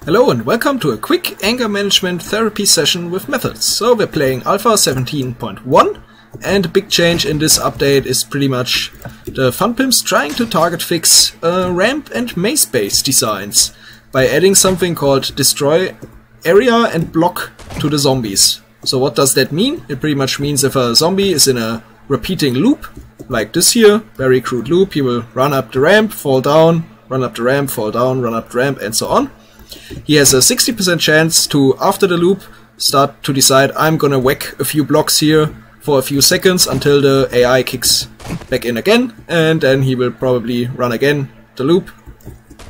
Hello and welcome to a quick anger management therapy session with methods. So we're playing Alpha 17.1 and the big change in this update is pretty much the fun pimps trying to target fix ramp and maze base designs by adding something called destroy area and block to the zombies. So what does that mean? It pretty much means if a zombie is in a repeating loop, like this here, very crude loop, he will run up the ramp, fall down, run up the ramp, fall down, run up the ramp, and so on. He has a 60% chance to, after the loop, start to decide I'm gonna whack a few blocks here for a few seconds until the AI kicks back in again, and then he will probably run again the loop,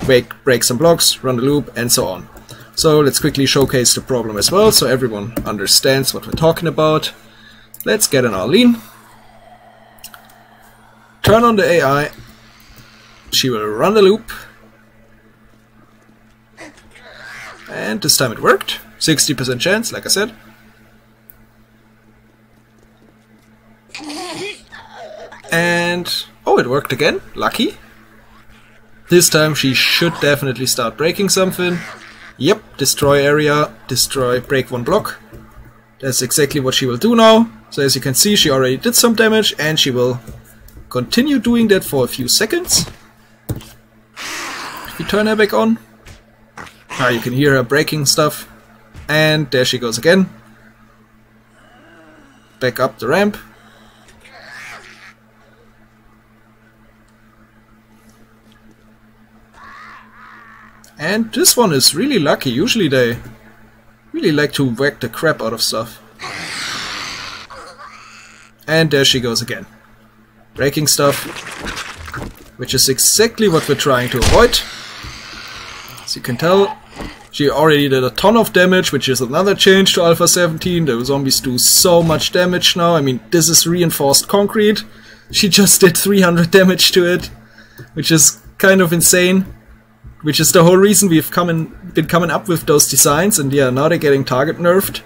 break some blocks, run the loop, and so on. So let's quickly showcase the problem as well so everyone understands what we're talking about. Let's get an Arlene. Turn on the AI. She will run the loop. And this time it worked. 60% chance, like I said. And oh, it worked again. Lucky. This time she should definitely start breaking something. Yep, destroy area, destroy, break one block. That's exactly what she will do now. So as you can see, she already did some damage and she will continue doing that for a few seconds. If you turn her back on, you can hear her breaking stuff. And there she goes again. Back up the ramp. And this one is really lucky. Usually they really like to whack the crap out of stuff. And there she goes again. Breaking stuff. Which is exactly what we're trying to avoid. As you can tell, she already did a ton of damage, which is another change to Alpha 17. The zombies do so much damage now. I mean, this is reinforced concrete. She just did 300 damage to it, which is kind of insane. Which is the whole reason we've been coming up with those designs, and yeah, now they're getting target nerfed.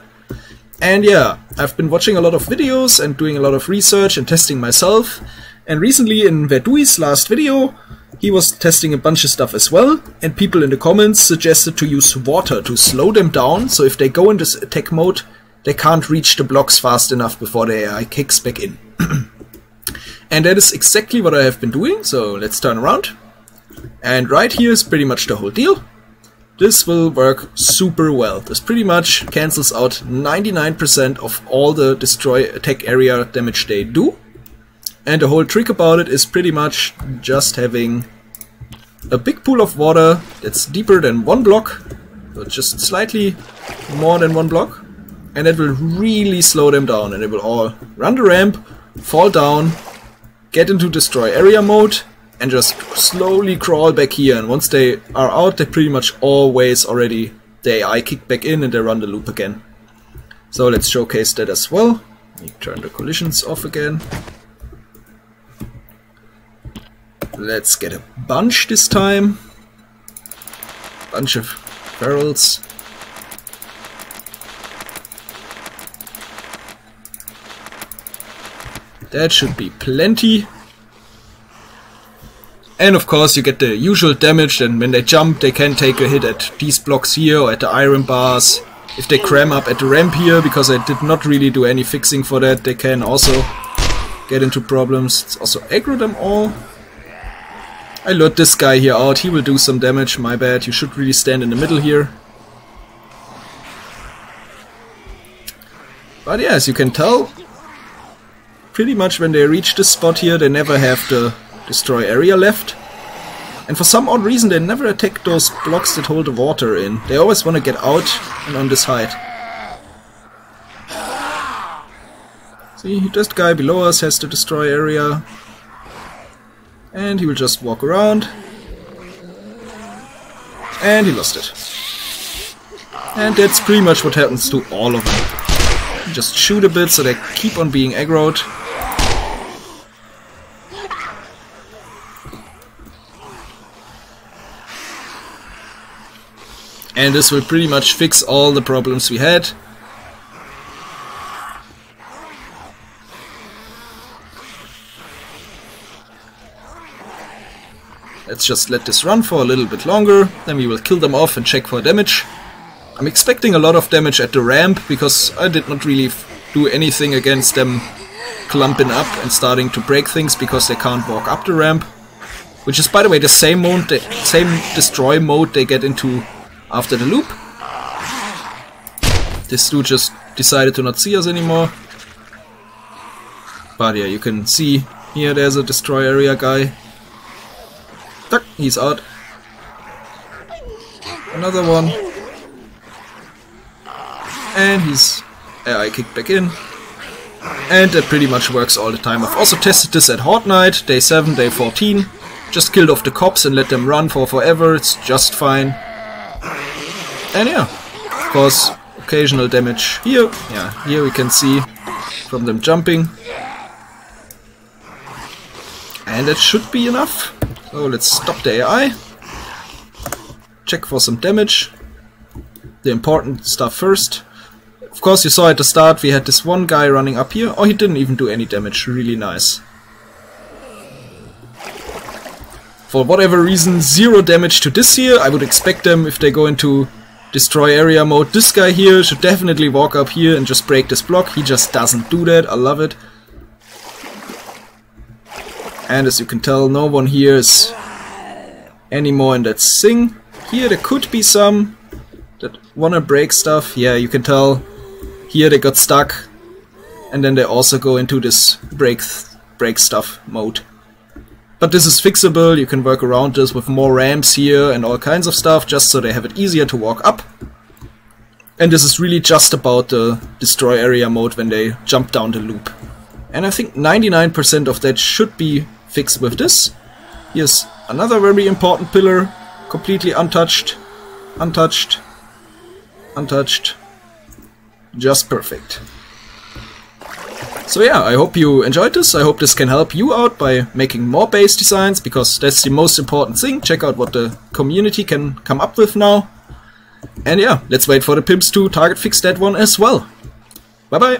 And yeah, I've been watching a lot of videos and doing a lot of research and testing myself. And recently in Verdui's last video, he was testing a bunch of stuff as well, and people in the comments suggested to use water to slow them down, so if they go in this attack mode, they can't reach the blocks fast enough before the AI kicks back in. And that is exactly what I have been doing, so let's turn around. And right here is pretty much the whole deal. This will work super well. This pretty much cancels out 99% of all the destroy attack area damage they do. And the whole trick about it is pretty much just having a big pool of water that's deeper than one block, so just slightly more than one block, and that will really slow them down, and they will all run the ramp, fall down, get into destroy area mode, and just slowly crawl back here. And once they are out, they pretty much always already the AI kick back in and they run the loop again. So let's showcase that as well. Let me turn the collisions off again. Let's get a bunch this time. Bunch of barrels. That should be plenty. And of course you get the usual damage, and when they jump they can take a hit at these blocks here or at the iron bars. If they cram up at the ramp here, because I did not really do any fixing for that, they can also get into problems. Let's also aggro them all. I lured this guy here out, he will do some damage, my bad, you should really stand in the middle here. But yeah, as you can tell, pretty much when they reach this spot here, they never have the destroy area left. And for some odd reason they never attack those blocks that hold the water in. They always want to get out and on this height. See, this guy below us has the destroy area. And he will just walk around. And he lost it. And that's pretty much what happens to all of them. You just shoot a bit so they keep on being aggroed. And this will pretty much fix all the problems we had. Let's just let this run for a little bit longer, then we will kill them off and check for damage. I'm expecting a lot of damage at the ramp, because I did not really do anything against them clumping up and starting to break things because they can't walk up the ramp. Which is, by the way, the same mode, the same destroy mode they get into after the loop. This dude just decided to not see us anymore. But yeah, you can see here there's a destroy area guy. Tuck, he's out. Another one. And he's AI kicked back in. And that pretty much works all the time. I've also tested this at Horde Night, day 7, day 14. Just killed off the cops and let them run for forever, it's just fine. And yeah, of course, occasional damage here. Yeah, here we can see from them jumping. And that should be enough. So let's stop the AI. Check for some damage. The important stuff first. Of course, you saw at the start we had this one guy running up here. Oh, he didn't even do any damage. Really nice. For whatever reason, 0 damage to this here. I would expect them, if they go into destroy area mode, this guy here should definitely walk up here and just break this block. He just doesn't do that. I love it. And as you can tell, no one here is anymore in that thing. Here there could be some that wanna break stuff. Yeah, you can tell here they got stuck. And then they also go into this break stuff mode. But this is fixable, you can work around this with more ramps here and all kinds of stuff, just so they have it easier to walk up. And this is really just about the destroy area mode when they jump down the loop. And I think 99% of that should be fixed with this. Here's another very important pillar, completely untouched, untouched, untouched, just perfect. So yeah, I hope you enjoyed this. I hope this can help you out by making more base designs, because that's the most important thing. Check out what the community can come up with now. And yeah, let's wait for the pimps to target fix that one as well. Bye bye!